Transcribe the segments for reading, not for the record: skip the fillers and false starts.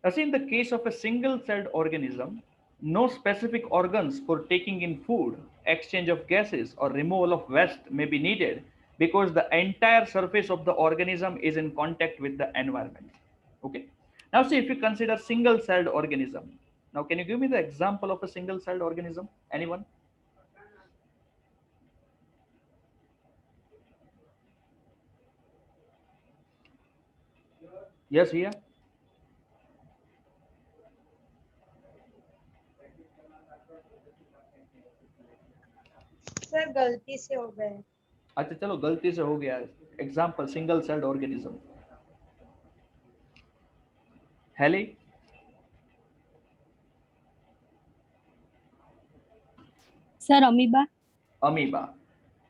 As in the case of a single-celled organism, no specific organs for taking in food, exchange of gases, or removal of waste may be needed because the entire surface of the organism is in contact with the environment. Okay. Now, see if you consider single-celled organism. Now, can you give me the example of a single-celled organism? Anyone? Yes, here. Sir गलती से हो गए। अच्छा चलो गलती से हो गया। Example single celled organism. हेली। Sir, amoeba. Amoeba.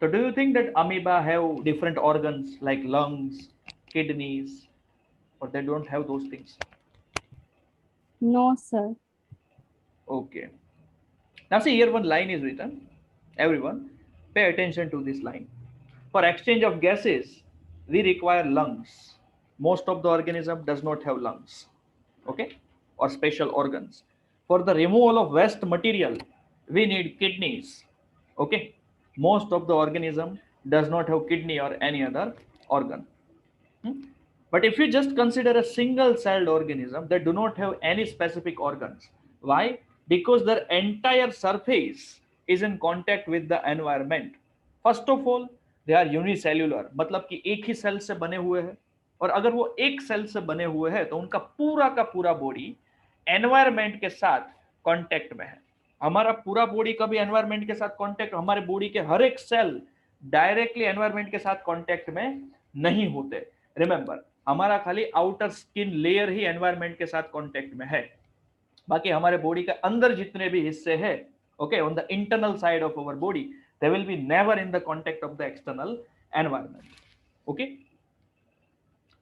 So do you think that amoeba have different organs like lungs, kidneys, or they don't have those things? No, sir. Okay. Now see here one line is written. Everyone, pay attention to this line. For exchange of gases, we require lungs. Most of the organism does not have lungs. Okay? Or special organs. For the removal of waste material, we need kidneys. Okay? Most of the organism does not have kidney or any other organ. Hmm? But if you just consider a single celled organism, they do not have any specific organs. Why? Because their entire surface is in contact with the environment. First of all they are unicellular, मतलब कि एक ही cell से बने हुए हैं। और अगर वो एक सेल से बने हुए हैं तो उनका पूरा का पूरा बॉडी एनवायरमेंट के साथ कांटेक्ट में है। हमारा पूरा बॉडी कभी एनवायरमेंट के साथ कांटेक्ट, हमारे बॉडी के हर एक सेल डायरेक्टली एनवायरमेंट के साथ कांटेक्ट में नहीं होते। रिमेंबर, हमारा खाली आउटर स्किन लेयर ही एनवायरमेंट के साथ कांटेक्ट में है। बाकी हमारे बॉडी के अंदर जितने भी हिस्से हैं, okay, on the internal side of our body, they will be never in the contact of the external environment. Okay,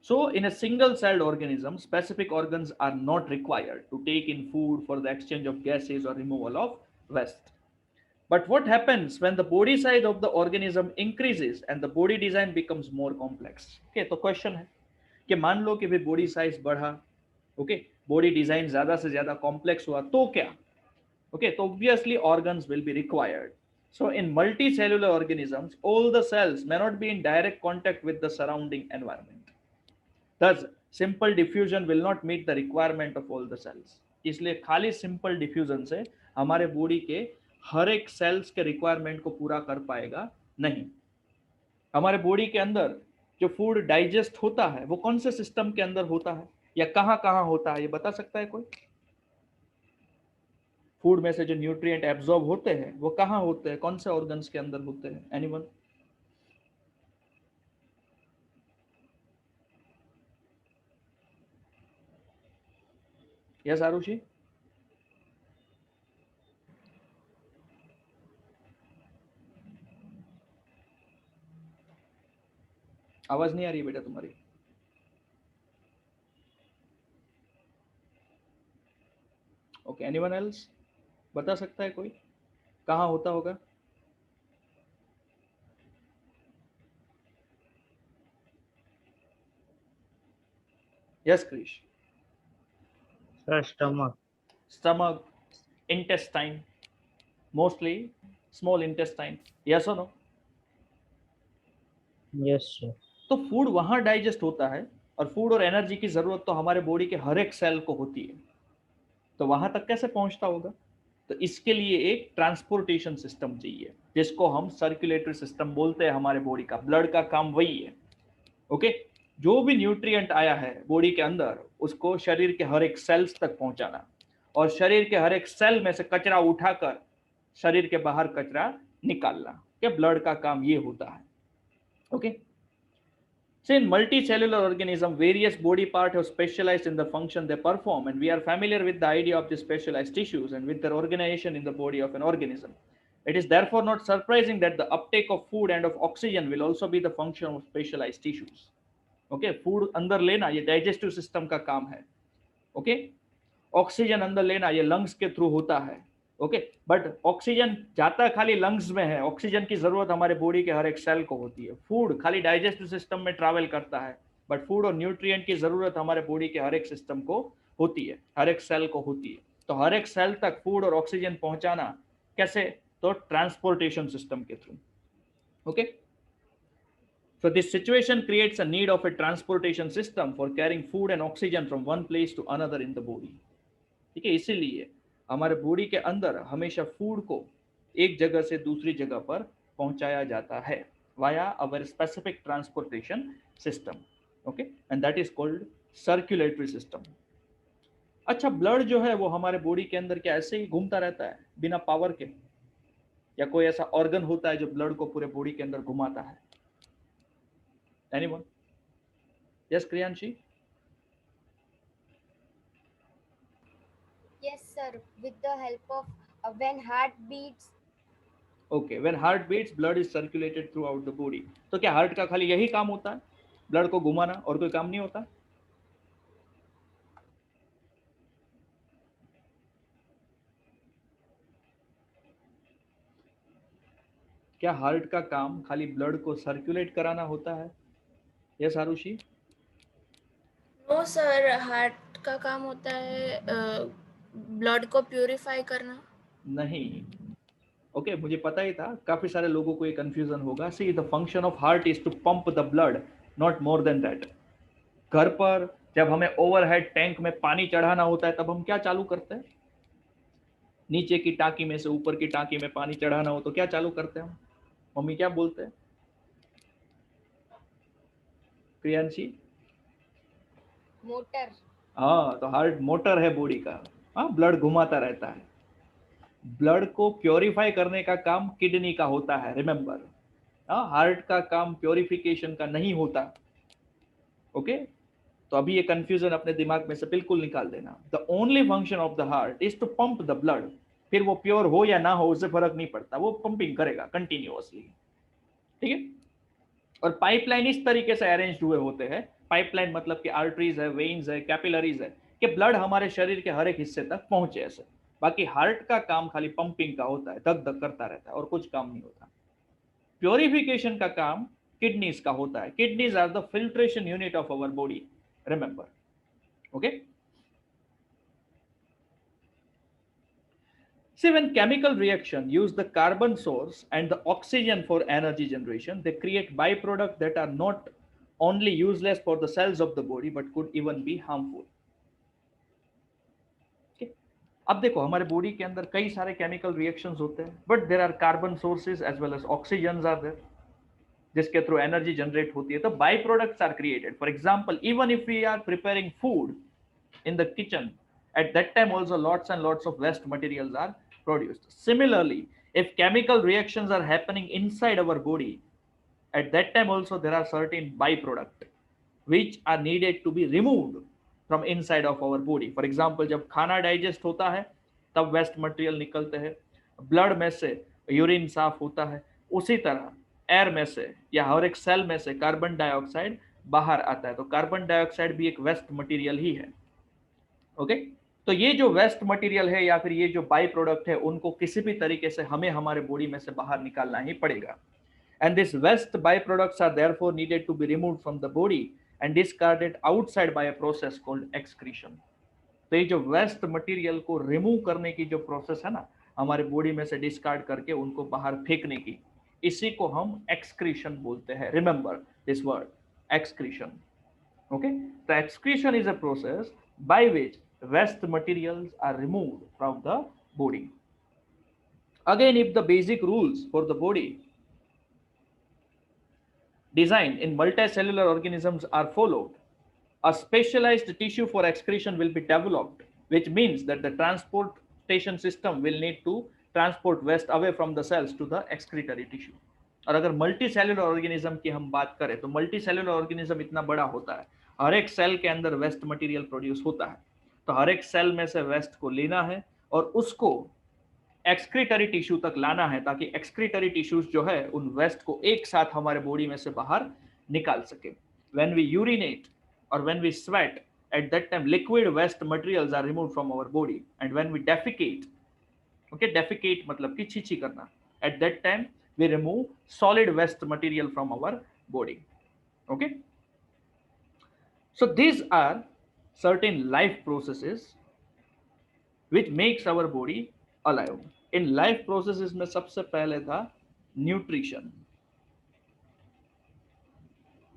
so in a single celled organism, specific organs are not required to take in food for the exchange of gases or removal of waste. But what happens when the body size of the organism increases and the body design becomes more complex? Okay, तो question है कि मान लो कि भाई body size बढ़ा, okay, body design ज्यादा से ज्यादा कॉम्प्लेक्स हुआ तो क्या? Okay, so obviously organs will be required. So in multicellular organisms, all the cells may not be in direct contact with the surrounding environment. Thus, simple diffusion will not meet the requirement of all the cells. इसलिए खाली simple diffusion से हमारे body के हर एक sales के requirement को पूरा कर पाएगा नहीं। हमारे बॉडी के अंदर जो फूड डाइजेस्ट होता है वो कौन से सिस्टम के अंदर होता है या कहाँ कहाँ होता है, ये बता सकता है कोई? फूड में से जो न्यूट्रिएंट एब्जॉर्ब होते हैं वो कहाँ होते हैं, कौन से ऑर्गन्स के अंदर होते हैं? एनीवन? यस आरुषि? आवाज नहीं आ रही बेटा तुम्हारी। ओके, एनीवन एल्स बता सकता है कोई कहाँ होता होगा? Yes Krish? Sir, stomach. Stomach, intestine, mostly small intestine. Yes और नो? Yes, sir. तो फूड वहां डाइजेस्ट होता है और फूड और एनर्जी की जरूरत तो हमारे बॉडी के हर एक सेल को होती है, तो वहां तक कैसे पहुंचता होगा? तो इसके लिए एक ट्रांसपोर्टेशन सिस्टम चाहिए जिसको हम सर्कुलेटरी सिस्टम बोलते हैं। हमारे बॉडी का ब्लड का काम वही है। ओके, जो भी न्यूट्रिएंट आया है बॉडी के अंदर उसको शरीर के हर एक सेल्स तक पहुंचाना और शरीर के हर एक सेल में से कचरा उठाकर शरीर के बाहर कचरा निकालना, के ब्लड का काम ये होता है। Okay, so in multicellular organism, various body parts have specialized in the function they perform, and we are familiar with the idea of the specialized tissues and with their organization in the body of an organism. It is therefore not surprising that the uptake of food and of oxygen will also be the function of specialized tissues. Okay, food अंदर लेना ये digestive system का काम है। Okay, oxygen अंदर लेना ये lungs के थ्रू होता है। ओके, बट ऑक्सीजन जाता खाली लंग्स में है, ऑक्सीजन की जरूरत हमारे बॉडी के हर एक सेल को होती है। फूड खाली डाइजेस्टिव सिस्टम में ट्रैवल करता है, बट फूड और न्यूट्रिएंट की जरूरत हमारे बॉडी के हर एक सिस्टम को होती है, हर एक सेल को होती है। तो हर एक सेल तक फूड और ऑक्सीजन पहुंचाना कैसे? तो ट्रांसपोर्टेशन सिस्टम के through. Okay, so this situation creates a need of a transportation system for carrying food and oxygen from one place to another in the body। ठीक है, इसीलिए हमारे बॉडी के अंदर हमेशा फूड को एक जगह से दूसरी जगह पर पहुंचाया जाता है via our specific transportation system. Okay, and that is called circulatory system. अच्छा, ब्लड जो है वो हमारे बॉडी के अंदर क्या ऐसे ही घूमता रहता है बिना पावर के, या कोई ऐसा ऑर्गन होता है जो ब्लड को पूरे बॉडी के अंदर घुमाता है? Anyone? Yes Kriyanshi? Yes, sir. With the help of when heart beats. Okay, when heart beats blood is circulated throughout the body. तो क्या हार्ट का खाली यही काम होता है, ब्लड को घुमाना, और कोई काम नहीं होता? क्या हार्ट का काम खाली ब्लड को सर्कुलेट कराना होता है? Yes Arushi? No sir, heart का काम होता है ब्लड को प्यूरिफाई करना। नहीं। ओके, मुझे पता ही था, काफी सारे लोगों को ये कंफ्यूजन होगा। See, the function of heart is to pump the blood, not more than that. घर पर जब हमें ओवरहेड टैंक में पानी चढ़ाना होता है तब हम क्या चालू करते हैं? नीचे की टांकी में से ऊपर की टांकी में पानी चढ़ाना हो तो क्या चालू करते हैं हम? मम्मी क्या बोलते हैं? प्रियांशी? मोटर। हाँ, तो हार्ट मोटर है बॉडी का। हाँ, ब्लड घुमाता रहता है। ब्लड को प्योरीफाई करने का काम किडनी का होता है, रिमेंबर। हाँ, हार्ट का काम प्योरिफिकेशन का नहीं होता। ओके, तो अभी ये कंफ्यूजन अपने दिमाग में से बिल्कुल निकाल देना। The only function of the heart is to pump the blood. फिर वो प्योर हो या ना हो उससे फर्क नहीं पड़ता, वो पंपिंग करेगा कंटिन्यूअसली। ठीक है, और पाइपलाइन इस तरीके से अरेंज हुए होते हैं, पाइपलाइन मतलब कि आर्टरीज है, वेन्स है, कैपिलरीज है, कि ब्लड हमारे शरीर के हर एक हिस्से तक पहुंचे ऐसे। बाकी हार्ट का काम खाली पंपिंग का होता है, धक धक करता रहता है और कुछ काम नहीं होता। प्योरिफिकेशन का काम किडनीज का होता है। Kidneys are the filtration unit of our body, remember. Okay, see, when chemical reaction use the carbon source and the oxygen for energy generation, they create byproducts that are not only useless for the cells of the body but could even be harmful। okay? अब देखो, हमारे body के अंदर कई सारे chemical reactions होते हैं, but there are carbon sources as well as oxygen are there, जिसके थ्रू एनर्जी जनरेट होती है। तो by products are created. For example, even if we are preparing food in the kitchen, at that time also lots and lots of waste materials are produced. Similarly, if chemical reactions are happening inside our body, at that time also there are certain byproducts which are needed to be removed from inside of our body। For example, जब खाना digest होता है तब waste material निकलते हैं, blood में से urine साफ होता है, उसी तरह एयर में से या हर एक सेल में से कार्बन डाइऑक्साइड बाहर आता है। तो कार्बन डाइऑक्साइड भी एक वेस्ट मटेरियल ही है। ओके, तो ये जो वेस्ट मटेरियल है या फिर ये जो बाई प्रोडक्ट है, उनको किसी भी तरीके से हमें हमारे बॉडी में से बाहर निकालना ही पड़ेगा। And this waste by products are therefore needed to be removed from the body and discarded outside by a process called excretion. तो ये जो वेस्ट मटेरियल को रिमूव करने की जो प्रोसेस है ना, हमारे बॉडी में से डिस्कार्ड करके उनको बाहर फेंकने की, इसी को हम एक्सक्रीशन बोलते हैं। Remember this word, excretion. Okay, तो excretion is a process by which waste materials are removed from the body। Again, if the basic rules for the body design in multicellular organisms are followed, a specialized tissue for excretion will be developed, which means that the transportation system will need to transport waste away from the cells to the excretory tissue। और अगर multi cellular organism की हम बात करें तो multi cellular organism इतना बड़ा होता है, हर एक सेल के अंदर वेस्ट मटेरियल प्रोड्यूस होता है। तो हर एक सेल में से वेस्ट को लेना है और उसको एक्सक्रीटरी टिश्यू तक लाना है, ताकि एक्सक्रीटरी टिश्यूज जो है उन वेस्ट को एक साथ हमारे बॉडी में से बाहर निकाल सके। When we urinate or when we sweat, at that time liquid waste materials are removed from our body, and when we defecate, okay, defecate मतलब कि छीछी करना, at that time we remove solid waste material from our body। okay, so these are certain life processes which makes our body alive. In life processes में सबसे पहले था nutrition.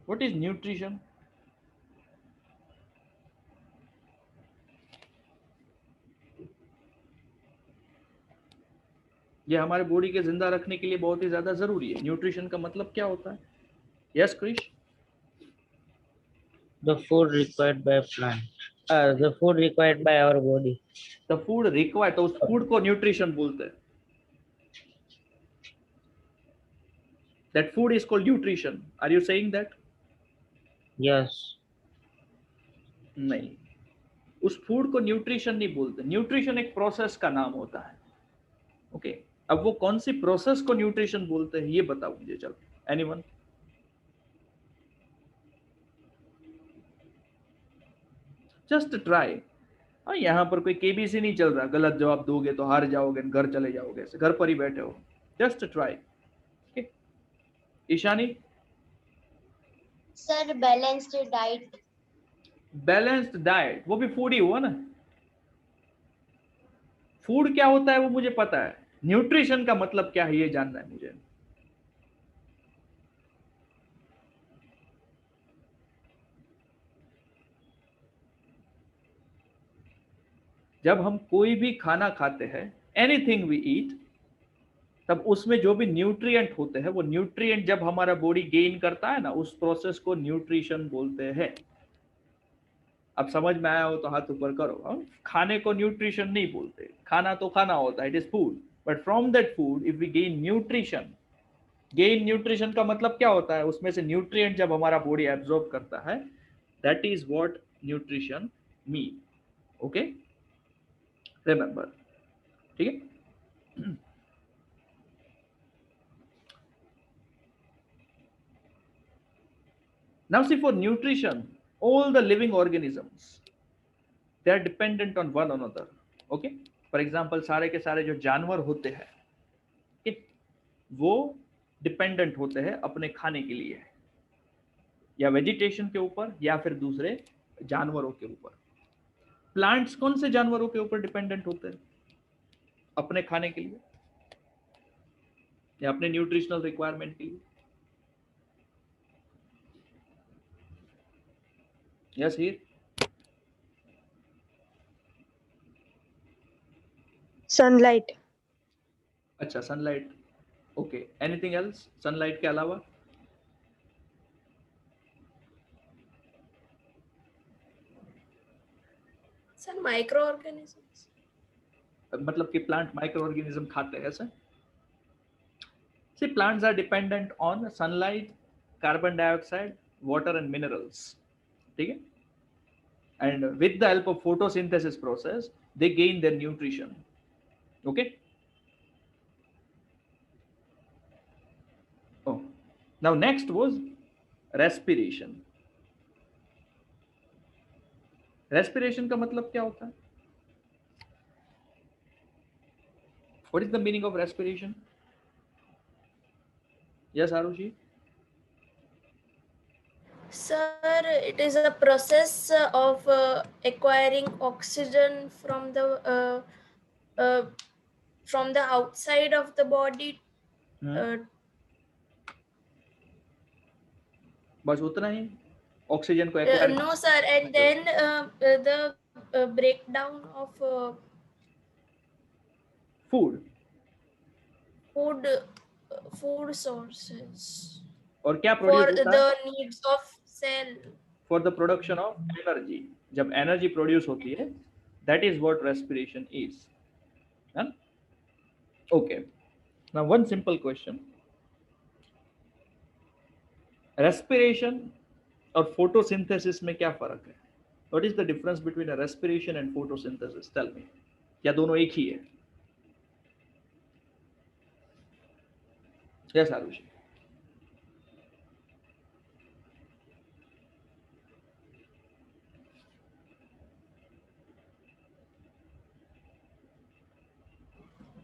What is nutrition? ये हमारे body के जिंदा रखने के लिए बहुत ही ज्यादा जरूरी है. न्यूट्रिशन का मतलब क्या होता है? Yes Krish? The food required by plant. The food required by our body. The food required, तो उस फूड को न्यूट्रिशन बोलते हैं. That food is called nutrition. Are you saying that? Yes. नहीं, उस फूड को न्यूट्रिशन नहीं बोलते. न्यूट्रिशन एक प्रोसेस का नाम होता है. ओके, अब वो कौन सी प्रोसेस को न्यूट्रिशन बोलते हैं ये बताओ मुझे. चलो, एनीवन? Just try. हाँ, यहाँ पर कोई केबीसी नहीं चल रहा. गलत जवाब दोगे तो हार जाओगे, घर चले जाओगे. ऐसे घर पर ही बैठे हो. Just try. Ishani? Sir balanced diet. Balanced diet, वो भी फूड ही हुआ ना. फूड क्या होता है वो मुझे पता है. न्यूट्रिशन का मतलब क्या है ये जानना है मुझे. जब हम कोई भी खाना खाते हैं, एनीथिंग वी ईट, तब उसमें जो भी न्यूट्रिएंट होते हैं, वो न्यूट्रिएंट जब हमारा बॉडी गेन करता है ना, उस प्रोसेस को न्यूट्रिशन बोलते हैं. अब समझ में आया हो तो हाथ ऊपर करो. हम खाने को न्यूट्रिशन नहीं बोलते. खाना तो खाना होता है, it is food. But from that food if we gain nutrition, gain nutrition का मतलब क्या होता है? उसमें से न्यूट्रिएंट जब हमारा बॉडी एब्जॉर्ब करता है, that is what nutrition mean. Okay, remember. ठीक है. Now see, for nutrition, all the living organisms, they are dependent on one another. Okay, for example, सारे के सारे जो जानवर होते हैं, okay, वो डिपेंडेंट होते हैं अपने खाने के लिए, या वेजिटेशन के ऊपर या फिर दूसरे जानवरों के ऊपर. प्लांट्स कौन से जानवरों के ऊपर डिपेंडेंट होते हैं अपने खाने के लिए या अपने न्यूट्रिशनल रिक्वायरमेंट के लिए? यस, हीर? सनलाइट. अच्छा, sunlight. Okay, anything else sunlight के अलावा? Sir microorganisms. मतलब कि प्लांट माइक्रो ऑर्गेनिज्म खाते हैं सर? See, plants are dependent on sunlight, carbon dioxide, water and minerals. ठीक है. And with the help of photosynthesis process, they gain their nutrition. Okay. Oh, now next was respiration. Respiration का मतलब क्या होता है? What is the meaning of respiration? Yes, Arushi? Sir, it is a process of acquiring oxygen from the outside of the body. बस उतना ही? Oxygen को acquire? No, sir, and then the breakdown of food sources. और क्या For produce होता है? the needs of cell. For the production of energy. जब energy produce होती है, that is what respiration is. Okay. Now one simple question. Respiration और photosynthesis में क्या फर्क है? What is the difference between a respiration and photosynthesis? Tell me. क्या दोनों एक ही है? Yes, Arushi.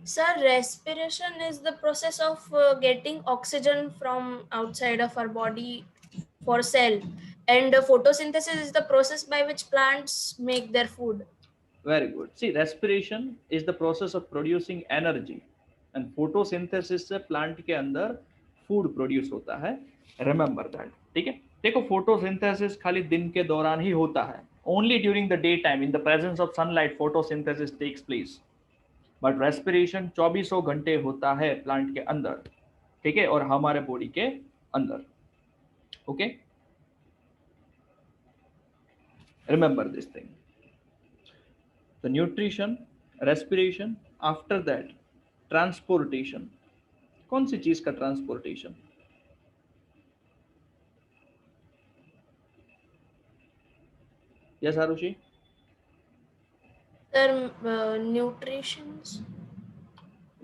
Sir, respiration is the process of getting oxygen from outside of our body for cell, And photosynthesis is the process by which plants make their food. Very good. See, respiration is the process of producing energy and photosynthesis से plant के अंदर food produce होता है. Remember that. ठीक है. देखो photosynthesis खाली दिन के दौरान ही होता है. Only during the daytime, in the presence of sunlight, photosynthesis takes place. But respiration 24 घंटे होता है plant के अंदर. ठीक है, और हमारे बॉडी के अंदर. Okay. Remember this thing. The nutrition, respiration, after that transportation. कौन सी चीज का transportation? Yes Arushi? Sir, nutritions.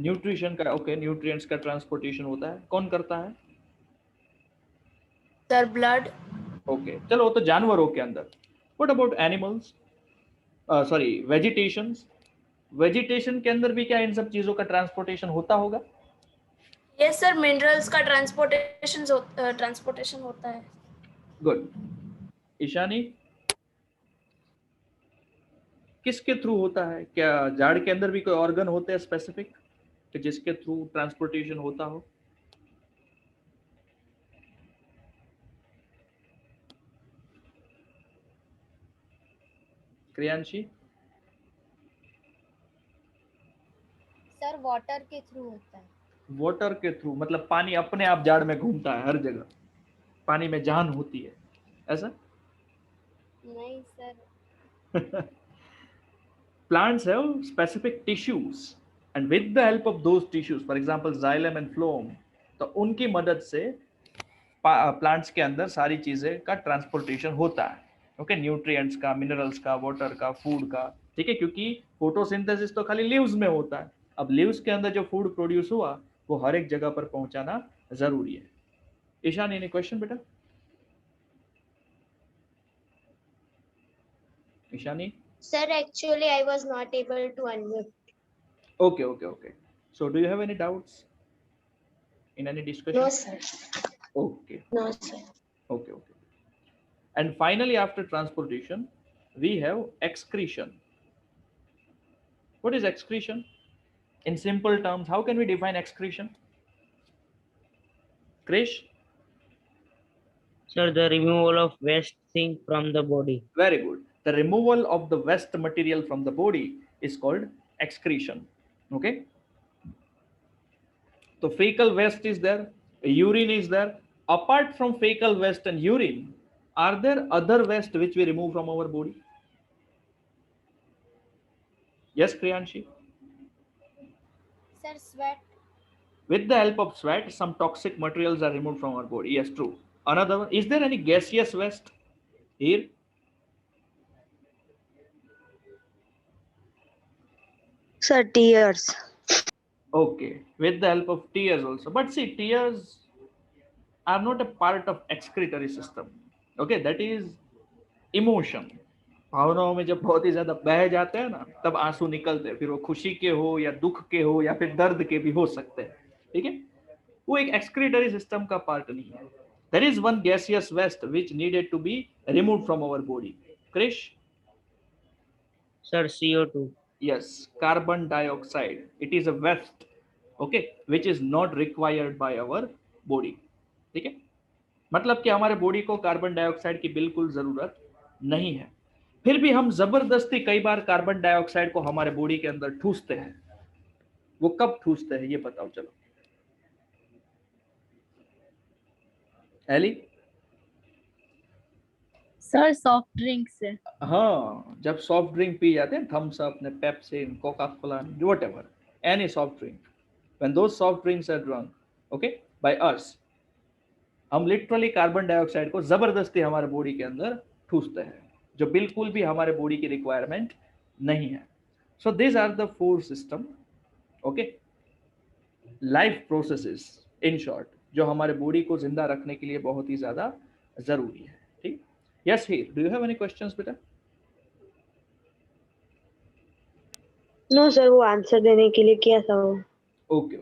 Nutrition का, ओके, न्यूट्रिएंट्स का ट्रांसपोर्टेशन होता है. कौन करता है? Sir, blood. ओके, चलो, तो जानवरों के अंदर. What about animals? Sorry, vegetations. Vegetation के अंदर भी क्या इन सब चीजों का ट्रांसपोर्टेशन होता होगा? Yes sir, minerals का ट्रांसपोर्टेशन होता है. गुड. ईशानी, किसके थ्रू होता है? क्या झाड़ के अंदर भी कोई ऑर्गन होते हैं स्पेसिफिक कि जिसके थ्रू ट्रांसपोर्टेशन होता हो? क्रियांशी? सर वाटर के थ्रू होता है. वाटर के थ्रू मतलब पानी अपने आप झाड़ में घूमता है हर जगह, पानी में जान होती है, ऐसा? नहीं sir. Plants have specific tissues and with the help of those tissues, for example xylem and phloem, तो उनकी मदद से प्लांट्स के अंदर सारी चीजें का ट्रांसपोर्टेशन होता है. ओके, न्यूट्रिएंट्स का, मिनरल्स का, वाटर का, फूड का. ठीक है, क्योंकि फोटोसिंथेसिस तो खाली लीव्स में होता है. अब लीव्स के अंदर जो फूड प्रोड्यूस हुआ वो हर एक जगह पर पहुंचाना जरूरी है. ईशान, एनी क्वेश्चन बेटा? Ishani? Sir, actually I was not able to unmute. Okay. So do you have any doubts in any discussion? No sir. Okay. No sir. Okay. And finally, after transportation, we have excretion. What is excretion? In simple terms, how can we define excretion? Krish? Sir, the removal of waste thing from the body. Very good. The removal of the waste material from the body is called excretion. Okay. So fecal waste is there, urine is there. Apart from fecal waste and urine, are there other waste which we remove from our body? Yes, Kriyanshi? Sir, sweat. With the help of sweat, some toxic materials are removed from our body. Yes, true. Another one, is there any gaseous waste here? Sir, tears. Okay, with the help of tears also. But see, tears are not a part of excretory system. Okay, that is emotion. भावनाओं में जब बहुत ही ज्यादा बह जाते हैं ना, तब आंसू निकलते हैं. फिर वो खुशी के हो या दुख के हो या फिर दर्द के भी हो सकते हैं. ठीक है, वो एक excretory system का पार्ट नहीं है. There is one gaseous waste which needed to be removed from our body. Krish? Sir, CO2. Yes, carbon dioxide. It is a waste, okay, which is not required by our body. ठीक है, मतलब कि हमारे body को carbon dioxide की बिल्कुल जरूरत नहीं है. फिर भी हम जबरदस्ती कई बार कार्बन डाइऑक्साइड को हमारे बॉडी के अंदर ठूसते हैं. वो कब ठूसते हैं ये बताओ. चलो एली? सर सॉफ्ट ड्रिंक से. हाँ, जब सॉफ्ट ड्रिंक पी जाते हैं, Thums Up, Pepsi, Coca Cola, whatever, any soft drink, when those soft drinks are drunk, okay, by us, हम लिटरली कार्बन डाइऑक्साइड को जबरदस्ती हमारे बॉडी के अंदर ठूसते हैं, जो बिल्कुल भी हमारे बॉडी की रिक्वायरमेंट नहीं है. So this are the 4 system, okay, life processes in short, जो हमारे बॉडी को जिंदा रखने के लिए बहुत ही ज्यादा जरूरी है. ठीक. Yes, here. Do you have any questions, beta? No sir, वो आंसर देने के लिए किया था वो. Okay.